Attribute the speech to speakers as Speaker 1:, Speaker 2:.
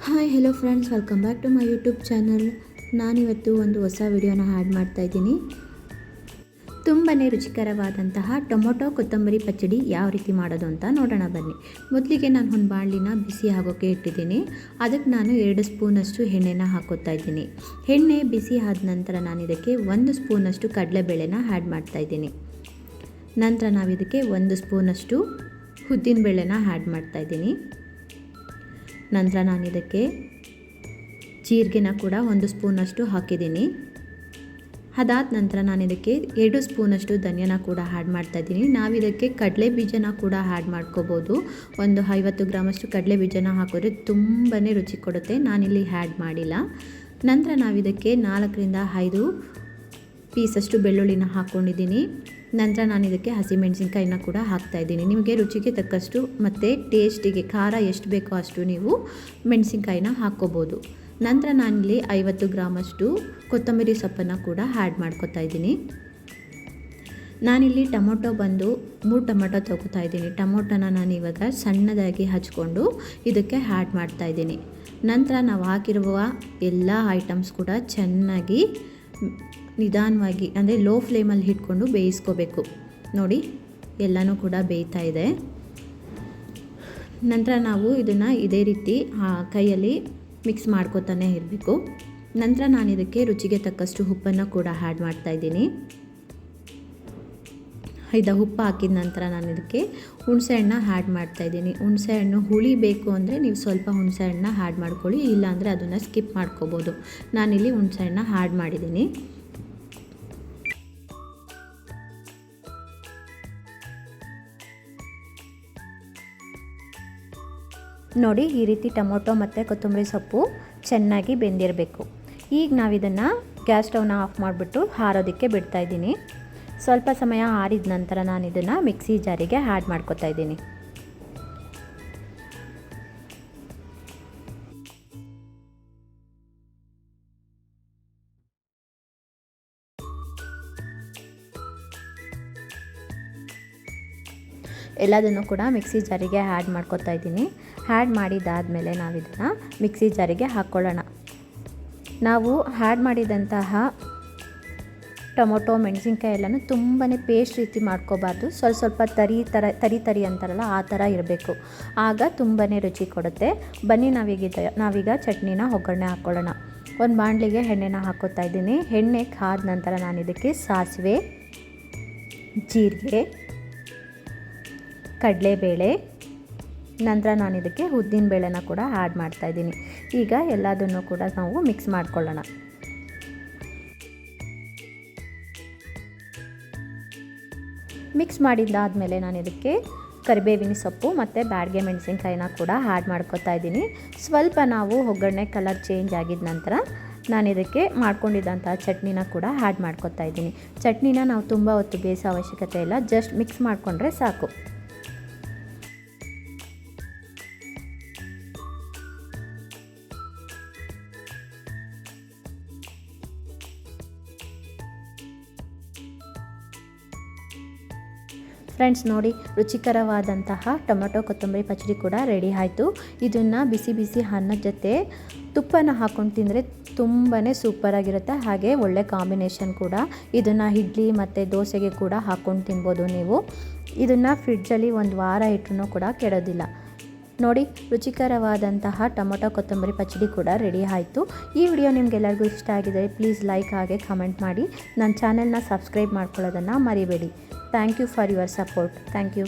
Speaker 1: Hi hello friends, welcome back to my YouTube channel. ನಾನಿವತ್ತು ಒಂದು ಹೊಸ ವಿಡಿಯೋನ ಆ್ಯಡ್ ಮಾಡ್ತಾಯಿದ್ದೀನಿ. ತುಂಬಾ ರುಚಿಕರವಾದಂತಹ ಟೊಮೊಟೊ ಕೊತ್ತಂಬರಿ ಪಚ್ಚಡಿ ಯಾವ ರೀತಿ ಮಾಡೋದು ಅಂತ ನೋಡೋಣ ಬನ್ನಿ. ಮೊದಲಿಗೆ ನಾನು ಒಂದು ಬಾಣಲಿನ ಬಿಸಿ ಆಗೋಕ್ಕೆ ಇಟ್ಟಿದ್ದೀನಿ. ಅದಕ್ಕೆ ನಾನು 2 ಸ್ಪೂನಷ್ಟು ಎಣ್ಣೆನ ಹಾಕೋತಾ ಇದ್ದೀನಿ. ಎಣ್ಣೆ ಬಿಸಿ ಆದ ನಂತರ ನಾನು ಇದಕ್ಕೆ 1 ಸ್ಪೂನಷ್ಟು ಕಡಲೆಬೇಳೆನ ಆ್ಯಡ್ ಮಾಡ್ತಾಯಿದ್ದೀನಿ. ನಂತರ ನಾವು ಇದಕ್ಕೆ 1 ಸ್ಪೂನಷ್ಟು ಉದ್ದಿನಬೇಳೆನ ಆ್ಯಡ್ ಮಾಡ್ತಾಯಿದ್ದೀನಿ. ನಂತರ ನಾನು ಇದಕ್ಕೆ ಜೀರಿಗೆನ ಕೂಡ 1 ಸ್ಪೂನಷ್ಟು ಹಾಕಿದ್ದೀನಿ. ಅದಾದ ನಂತರ ನಾನು ಇದಕ್ಕೆ 2 ಸ್ಪೂನಷ್ಟು ಧನಿಯಾನ ಕೂಡ ಆ್ಯಡ್ ಮಾಡ್ತಾಯಿದ್ದೀನಿ. ನಾವಿದಕ್ಕೆ ಕಡಲೆ ಬೀಜನ ಕೂಡ ಆ್ಯಡ್ ಮಾಡ್ಕೋಬೋದು. ಒಂದು 50 ಗ್ರಾಮಷ್ಟು ಕಡಲೆ ಬೀಜನ ಹಾಕಿದ್ರೆ ತುಂಬಾ ರುಚಿ ಕೊಡುತ್ತೆ. ನಾನಿಲ್ಲಿ ಆ್ಯಡ್ ಮಾಡಿಲ್ಲ. ನಂತರ ನಾವಿದಕ್ಕೆ 4 ರಿಂದ 5 ಪೀಸಷ್ಟು ಬೆಳ್ಳುಳ್ಳಿನ ಹಾಕ್ಕೊಂಡಿದ್ದೀನಿ. ನಂತರ ನಾನು ಇದಕ್ಕೆ ಹಸಿಮೆಣಸಿನ್ಕಾಯಿನ ಕೂಡ ಹಾಕ್ತಾಯಿದ್ದೀನಿ. ನಿಮಗೆ ರುಚಿಗೆ ತಕ್ಕಷ್ಟು ಮತ್ತು ಟೇಸ್ಟಿಗೆ ಖಾರ ಎಷ್ಟು ಬೇಕೋ ಅಷ್ಟು ನೀವು ಮೆಣಸಿನ್ಕಾಯಿನ ಹಾಕ್ಕೋಬೋದು. ನಂತರ ನಾನಿಲ್ಲಿ 50 ಗ್ರಾಮಷ್ಟು ಕೊತ್ತಂಬರಿ ಸೊಪ್ಪನ್ನು ಕೂಡ ಆ್ಯಡ್ ಮಾಡ್ಕೊತಾ ಇದ್ದೀನಿ. ನಾನಿಲ್ಲಿ ಟೊಮೊಟೊ ಬಂದು 3 ಟೊಮೊಟೊ ತೊಗೋತಾ ಇದ್ದೀನಿ. ಟೊಮೊಟೊನ ನಾನು ಇವಾಗ ಸಣ್ಣದಾಗಿ ಹಚ್ಕೊಂಡು ಇದಕ್ಕೆ ಆ್ಯಡ್ ಮಾಡ್ತಾಯಿದ್ದೀನಿ. ನಂತರ ನಾವು ಹಾಕಿರುವ ಎಲ್ಲ ಐಟಮ್ಸ್ ಕೂಡ ಚೆನ್ನಾಗಿ ನಿಧಾನವಾಗಿ ಅಂದರೆ ಲೋ ಫ್ಲೇಮಲ್ಲಿ ಇಟ್ಕೊಂಡು ಬೇಯಿಸ್ಕೋಬೇಕು. ನೋಡಿ, ಎಲ್ಲನೂ ಕೂಡ ಬೇಯ್ತಾ ಇದೆ. ನಂತರ ನಾವು ಇದನ್ನು ಇದೇ ರೀತಿ ಕೈಯಲ್ಲಿ ಮಿಕ್ಸ್ ಮಾಡ್ಕೋತಾನೆ ಇರಬೇಕು. ನಂತರ ನಾನು ಇದಕ್ಕೆ ರುಚಿಗೆ ತಕ್ಕಷ್ಟು ಉಪ್ಪನ್ನು ಕೂಡ ಆ್ಯಡ್ ಮಾಡ್ತಾಯಿದ್ದೀನಿ. ಉಪ್ಪು ಹಾಕಿದ ನಂತರ ನಾನು ಇದಕ್ಕೆ ಹುಣಸೆಹಣ್ಣು ಆ್ಯಡ್ ಮಾಡ್ತಾಯಿದ್ದೀನಿ. ಹುಣಸೆಹಣ್ಣು ಹುಳಿ ಬೇಕು ಅಂದರೆ ನೀವು ಸ್ವಲ್ಪ ಹುಣಸೆಹಣ್ಣನ್ನ ಆ್ಯಡ್ ಮಾಡ್ಕೊಳ್ಳಿ, ಇಲ್ಲಾಂದರೆ ಅದನ್ನು ಸ್ಕಿಪ್ ಮಾಡ್ಕೋಬೋದು. ನಾನಿಲ್ಲಿ ಹುಣಸೆಹಣ್ಣು ಆ್ಯಡ್ ಮಾಡಿದ್ದೀನಿ. ನೋಡಿ, ಈ ರೀತಿ ಟೊಮೊಟೊ ಮತ್ತು ಕೊತ್ತಂಬರಿ ಸೊಪ್ಪು ಚೆನ್ನಾಗಿ ಬೆಂದಿರಬೇಕು. ಈಗ ನಾವಿದನ್ನು ಗ್ಯಾಸ್ ಸ್ಟವ್ನ ಆಫ್ ಮಾಡಿಬಿಟ್ಟು ಆರೋದಕ್ಕೆ ಬಿಡ್ತಾಯಿದ್ದೀನಿ. ಸ್ವಲ್ಪ ಸಮಯ ಆರಿದ ನಂತರ ನಾನು ಇದನ್ನು ಮಿಕ್ಸಿ ಜಾರಿಗೆ ಆ್ಯಡ್ ಮಾಡ್ಕೊತಾ ಇದ್ದೀನಿ. ಎಲ್ಲದನ್ನು ಕೂಡ ಮಿಕ್ಸಿ ಜಾರಿಗೆ ಆ್ಯಡ್ ಮಾಡ್ಕೊತಾ ಇದ್ದೀನಿ. ಆ್ಯಡ್ ಮಾಡಿದಾದಮೇಲೆ ನಾವು ಇದನ್ನು ಮಿಕ್ಸಿ ಜಾರಿಗೆ ಹಾಕ್ಕೊಳ್ಳೋಣ. ನಾವು ಆ್ಯಡ್ ಮಾಡಿದಂತಹ ಟೊಮೊಟೊ ಮೆಣಸಿನ್ಕಾಯಿ ಎಲ್ಲನೂ ತುಂಬಾ ಪೇಸ್ಟ್ ರೀತಿ ಮಾಡ್ಕೋಬಾರ್ದು. ಸ್ವಲ್ಪ ತರಿ ಅಂತಾರಲ್ಲ ಆ ಥರ ಇರಬೇಕು. ಆಗ ತುಂಬಾ ರುಚಿ ಕೊಡುತ್ತೆ. ಬನ್ನಿ ನಾವೀಗ ಚಟ್ನಿನ ಒಗ್ಗರಣೆ ಹಾಕ್ಕೊಳ್ಳೋಣ. ಒಂದು ಬಾಣಲಿಗೆ ಎಣ್ಣೆನ ಹಾಕ್ಕೋತಾ ಇದ್ದೀನಿ. ಎಣ್ಣೆ ಕಾದ ನಂತರ ನಾನು ಇದಕ್ಕೆ ಸಾಸಿವೆ, ಜೀರಿಗೆ, ಕಡಲೆಬೇಳೆ, ನಂತರ ನಾನು ಇದಕ್ಕೆ ಉದ್ದಿನಬೇಳೆನ ಕೂಡ ಆ್ಯಡ್ ಮಾಡ್ತಾಯಿದ್ದೀನಿ. ಈಗ ಎಲ್ಲದನ್ನು ಕೂಡ ನಾವು ಮಿಕ್ಸ್ ಮಾಡ್ಕೊಳ್ಳೋಣ. ಮಿಕ್ಸ್ ಮಾಡಿದ್ದಾದಮೇಲೆ ನಾನು ಇದಕ್ಕೆ ಕರಿಬೇವಿನ ಸೊಪ್ಪು ಮತ್ತು ಬ್ಯಾಡಗೆ ಮೆಣಸಿನ್ಕಾಯಿನ ಕೂಡ ಆ್ಯಡ್ ಮಾಡ್ಕೊತಾ ಇದ್ದೀನಿ. ಸ್ವಲ್ಪ ನಾವು ಒಗ್ಗರಣೆ ಕಲರ್ ಚೇಂಜ್ ಆಗಿದ ನಂತರ ನಾನು ಇದಕ್ಕೆ ಮಾಡ್ಕೊಂಡಿದ್ದಂಥ ಚಟ್ನಿನ ಕೂಡ ಆ್ಯಡ್ ಮಾಡ್ಕೊತಾ ಇದ್ದೀನಿ. ಚಟ್ನಿನ ನಾವು ತುಂಬ ಹೊತ್ತು ಬೇಯಿಸೋ ಅವಶ್ಯಕತೆ ಇಲ್ಲ, ಜಸ್ಟ್ ಮಿಕ್ಸ್ ಮಾಡಿಕೊಂಡ್ರೆ ಸಾಕು. ಫ್ರೆಂಡ್ಸ್, ನೋಡಿ, ರುಚಿಕರವಾದಂತಹ ಟೊಮೊಟೊ ಕೊತ್ತಂಬರಿ ಪಚ್ಚಡಿ ಕೂಡ ರೆಡಿ ಆಯಿತು. ಇದನ್ನು ಬಿಸಿ ಬಿಸಿ ಅನ್ನದ ಜೊತೆ ತುಪ್ಪನ ಹಾಕ್ಕೊಂಡು ತಿಂದರೆ ತುಂಬಾ ಸೂಪರಾಗಿರುತ್ತೆ. ಹಾಗೆ ಒಳ್ಳೆ ಕಾಂಬಿನೇಷನ್ ಕೂಡ. ಇದನ್ನು ಇಡ್ಲಿ ಮತ್ತು ದೋಸೆಗೆ ಕೂಡ ಹಾಕ್ಕೊಂಡು ತಿನ್ಬೋದು ನೀವು. ಇದನ್ನು ಫ್ರಿಡ್ಜಲ್ಲಿ 1 ವಾರ ಇಟ್ಟರೂ ಕೂಡ ಕೆಡೋದಿಲ್ಲ. ನೋಡಿ, ರುಚಿಕರವಾದಂತಹ ಟೊಮೊಟೊ ಕೊತ್ತಂಬರಿ ಪಚ್ಚಡಿ ಕೂಡ ರೆಡಿ ಆಯಿತು. ಈ ವಿಡಿಯೋ ನಿಮಗೆಲ್ಲರಿಗೂ ಇಷ್ಟ ಆಗಿದೆ ಪ್ಲೀಸ್ ಲೈಕ್ ಹಾಗೆ ಕಮೆಂಟ್ ಮಾಡಿ. ನನ್ನ ಚಾನೆಲ್ನ ಸಬ್ಸ್ಕ್ರೈಬ್ ಮಾಡ್ಕೊಳ್ಳೋದನ್ನು ಮರಿಬೇಡಿ. Thank you for your support. Thank you.